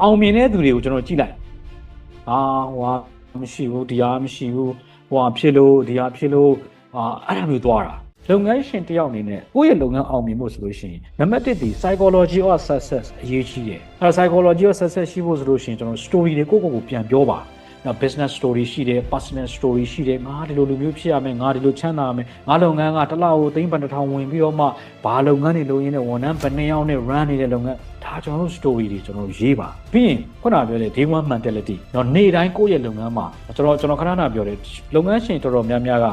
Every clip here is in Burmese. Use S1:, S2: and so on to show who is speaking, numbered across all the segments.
S1: အောင်မြင်တဲ့သူတွေကိုကျွန်တော်ကြည့်လိုက်ဟိုမရှိဘူးဒီဟာမရှိဘူးဟိုဖြစ်လို့ဒီဟာဖြစ်လို့အဲ့ဒါမျိုးသွားတာလုပ်ငန်းရှင်တယောက်အနေနဲ့ကိုယ့်ရဲ့လုပ်ငန်းအောင်မြင်ဖို့ဆိုလို့ရှိရင်နံပါတ်1ဒီ psychology of success အရေးကြီးတယ်အဲ့ psychology of success ရှိဖို့ဆိုလို့ရှိရင်ကျွန်တော် story တွေကိုပြန်ပြောပါနော် business story ရှိတယ် personal story ရှိတယ်ငါဒီလိုလူမျိုးဖြစ်ရမယ်ငါဒီလိုချမ်းသာရမယ်ငါလုပ်ငန်းကတစ်လကိုသိန်းပတ်တစ်ထောင်ဝင်ပြီးတော့မှဘာလုပ်ငန်းတွေလုပ်ရင်းနဲ့ဝန်ထမ်းဘယ်နှစ်ယောက်နဲ့ run နေတဲ့လုပ်ငန်းဒါကျွန်တော်တို့ story တွေကျွန်တော်တို့ရေးပါပြီးရင်ခုနပြောတဲ့ day one mentality နော်နေ့တိုင်းကိုယ့်ရဲ့လုပ်ငန်းမှာကျွန်တော်ခဏပြောတယ်လုပ်ငန်းရှင်တော်တော်များများက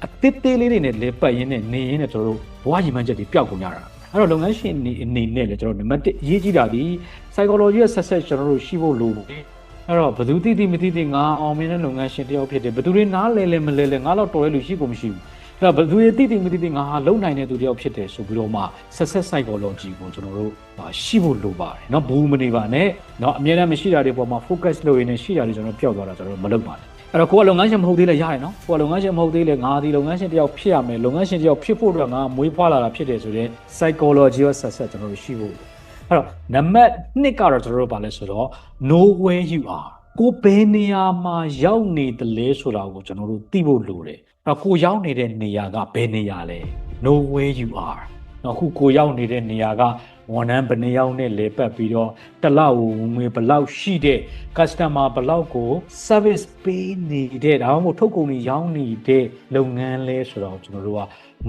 S1: အတစ်သေးလေးတွေနဲ့လေပတ်ရင်းနဲ့နေရင်းနဲ့ကျွန်တော်တို့ဘဝရည်မှန်းချက်တွေပျောက်ကုန်ကြတာအဲ့တော့လုပ်ငန်းရှင်အနေနဲ့လည်းကျွန်တော်နံပါတ်1အရေးကြီးတာဒီ psychology ရဲ့ success ကျွန်တော်တို့ရှိဖို့လိုတယ်အဲ့တော့ဘယ်သူသိမသိငါအောင်မြင်တဲ့လုပ်ငန်းရှင်တယောက်ဖြစ်တယ်ဘယ်သူတွေနားလဲမလဲငါတော့တော်ရဲလူရှိကုန်မရှိဘူးအဲ့တော့ဘယ်သူတွေသိမသိငါဟာလုံနိုင်တဲ့သူတယောက်ဖြစ်တယ်ဆိုပြီးတော့မှ success psychology ကိုကျွန်တော်တို့ရှိဖို့လိုပါတယ်เนาะဘူးမနေပါနဲ့เนาะအမြဲတမ်းမရှိတာတွေပေါ်မှာ focus လုပ်ရင်းနဲ့ရှိတာတွေကျွန်တော်ပျောက်သွားတာကျွန်တော်မလုပ်ပါနဲ့အဲ့တော့ကိုကလုပ်ငန်းရှင်မဟုတ်သေးလဲရတယ်နော်ကိုကလုပ်ငန်းရှင်မဟုတ်သေးလဲငါဒီလုပ်ငန်းရှင်တယောက်ဖြစ်ရမယ်လုပ်ငန်းရှင်တယောက်ဖြစ်ဖို့အတွက်ငါမွေးဖွားလာတာဖြစ်တယ်ဆိုတဲ့ psychology ရော success ကျွန်တော်တို့ရှိဖို့အဲ့တော့နံပါတ်2ကတော့ကျွန်တော်တို့ဗာလဲဆိုတော့ know where you are ကိုဘယ်နေရာမှာရောက်နေတယ်လဲဆိုတာကိုကျွန်တော်တို့သိဖို့လိုတယ်အဲ့တော့ကိုရောက်နေတဲ့နေရာကဘယ်နေရာလဲ know where you are နော်ခုကိုရောက်နေတဲ့နေရာကဝန်ထမ်းဘယ်နှယောက်နဲ့လဲပတ်ပြီးတော့တစ်လောက်ငွေဘယ်လောက်ရှိတဲ့ customer ဘယ်လောက်ကို service ပေးနေတဲ့ဒါမှမဟုတ်ထုတ်ကုန်တွေရောင်းနေတဲ့လုပ်ငန်းလဲဆိုတော့ကျွန်တော်တို့က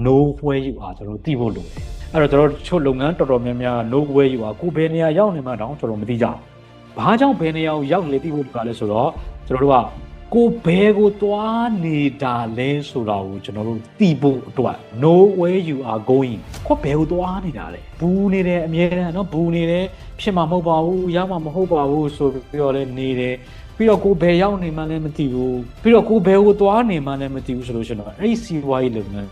S1: know where you are ကျွန်တော်တို့သိဖို့လိုတယ်အဲ့တော့ကျွန်တော်တို့လုပ်ငန်းတော်တော်များများ know where you are ကိုဘယ်နေရာရောက်နေမှတောင်ကျွန်တော်မသိကြဘူးဘာကြောင့်ဘယ်နေရာကိုရောက်နေသိဖို့လိုတာလဲဆိုတော့ကျွန်တော်တို့ကကိုဘယ်ကိုသွားနေတာလဲဆိုတာကိုကျွန်တော်တို့သိဖို့အတွက် know where you are going ကိုဘယ်ကိုသွားနေတာလဲဘူးနေတယ်အမြဲတမ်းเนาะဘူးနေတယ်ဖြစ်မှာမဟုတ်ပါဘူးရောက်မှာမဟုတ်ပါဘူးဆိုပြီးတော့လည်းနေတယ်ပြီးတော့ကိုဘယ်ရောက်နေမှလည်းမသိဘူးပြီးတော့ကိုဘယ်ကိုသွားနေမှလည်းမသိဘူးဆိုလို့ရှိရင်တော့အဲ့ဒီစီးပွားရေးလုပ်ငန်း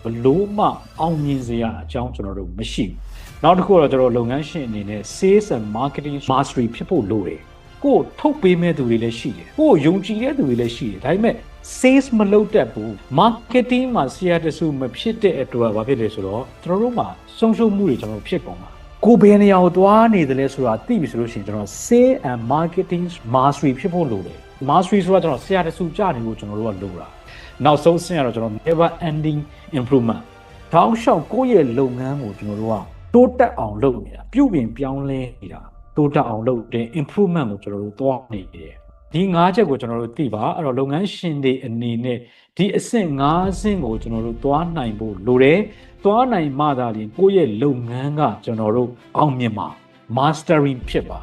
S1: ဘလို့မှအောင်မြင်စရာအကြောင်းကျွန်တော်တို့မရှိဘူးနောက်တစ်ခုတော့ကျွန်တော်လုပ်ငန်းရှင်အနေနဲ့ sales and marketing mastery ဖြစ်ဖို့လိုတယ်ကိုထုတ်ပေးမဲ့သူတွေလည်းရှိတယ်ကိုယုံကြည်တဲ့သူတွေလည်းရှိတယ်ဒါပေမဲ့ sales မလုပ်တတ်ဘူး marketing မှာဆရာတဆူမဖြစ်တဲ့အတွက်ဘာဖြစ်လဲဆိုတော့ကျွန်တော်တို့မှာဆုံးရှုံးမှုတွေကျွန်တော်ဖြစ်ကုန်ပါကိုဘယ်နေရာကိုသွားနေတယ်လဲဆိုတာသိပြီဆိုလို့ရှိရင်ကျွန်တော် sales and marketing mastery ဖြစ်ဖို့လိုတယ် mastery ဆိုတာကျွန်တော်ဆရာတဆူကြားနေဖို့ကျွန်တော်တို့ကလိုတာနောက်ဆုံးဆင့်ရတော့ကျွန်တော် never ending improvement တောင်းလျှောက်ကိုယ့်ရဲ့လုပ်ငန်းကိုကျွန်တော်တို့ကတိုးတက်အောင်လုပ်နေတာပြုပြင်ပြောင်းလဲနေတာတိုးတက်အောင်လုပ်တဲ့ improvement ကိုကျွန်တော်တို့သွားနေတယ်ဒီ5ချက်ကိုကျွန်တော်တို့သိပါအဲ့တော့လုပ်ငန်းရှင်တွေအနေနဲ့ဒီအဆင့်5ဆင့်ကိုကျွန်တော်တို့သွားနိုင်ဖို့လိုတယ်သွားနိုင်မှသာလျှင်ကိုယ့်ရဲ့လုပ်ငန်းကကျွန်တော်တို့အောင်မြင်မှာ mastering ဖြစ်ပါ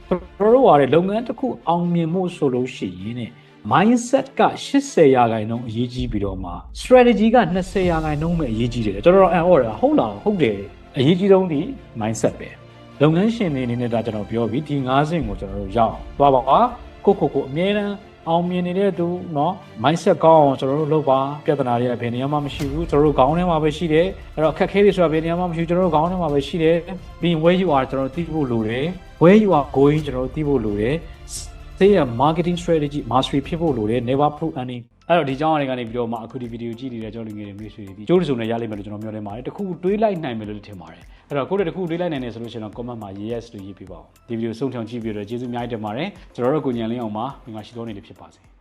S1: ကျွန်တော်တို့ကလည်းလုပ်ငန်းတစ်ခုအောင်မြင်ဖို့ဆိုလို့ရှိရင်ねmindset က80%အရေးကြီးပြီးတော့မှ strategy က20%ပဲအရေးကြီးတယ်ကျွန်တော်အံ့ဩတယ်ဟုတ်လားဟုတ်တယ်အရေးကြီးဆုံးဒီ mindset ပဲလုပ်ငန်းရှင်တွေအနေနဲ့ဒါကျွန်တော်ပြောပြီးဒီ5ဆင့်ကိုကျွန်တော်တို့ရအောင်သွားပါကိုအမြဲတမ်းအောင်မြင်နေတဲ့သူเนาะ mindset ကောင်းအောင်ကျွန်တော်တို့လုပ်ပါပြဿနာတွေကဘယ်နေရာမှမရှိဘူးကျွန်တော်တို့ခေါင်းထဲမှာပဲရှိတယ်အဲ့တော့အခက်အခဲတွေဆိုတာဘယ်နေရာမှမရှိဘူးကျွန်တော်တို့ခေါင်းထဲမှာပဲရှိတယ်ပြီး where you are ကျွန်တော်တို့သိဖို့လိုတယ် where you are going ကျွန်တော်တို့သိဖို့လိုတယ်marketing strategy mastery ဖြစ်ဖို့လိုတယ် never prove any အဲ့တော့ဒီကြောင်းအနေကနေပြီးတော့မှအခုဒီဗီဒီယိုကြည့်နေတဲ့ကျွန်တော်လူငယ်တွေမိတ်ဆွေတွေဒီကျိုးတစုံနဲ့ရလိမ့်မယ်လို့ကျွန်တော်မျှော်လင့်ပါတယ်တခုတွေးလိုက်နိုင်မယ်လို့ထင်ပါတယ်အဲ့တော့ကိုယ့်တခုတွေးလိုက်နိုင်တယ်ဆိုလို့ရှိရင်တော့ comment မှာ yes လို့ရေးပြပါဦးဒီဗီဒီယိုဆုံးဖြတ်ကြည့်ပြီးတော့ကျေးဇူးအများကြီးတင်ပါတယ်ကျွန်တော်တို့ကိုညံလင်းအောင်ပါဒီမှာရှိသောနေလေးဖြစ်ပါစေ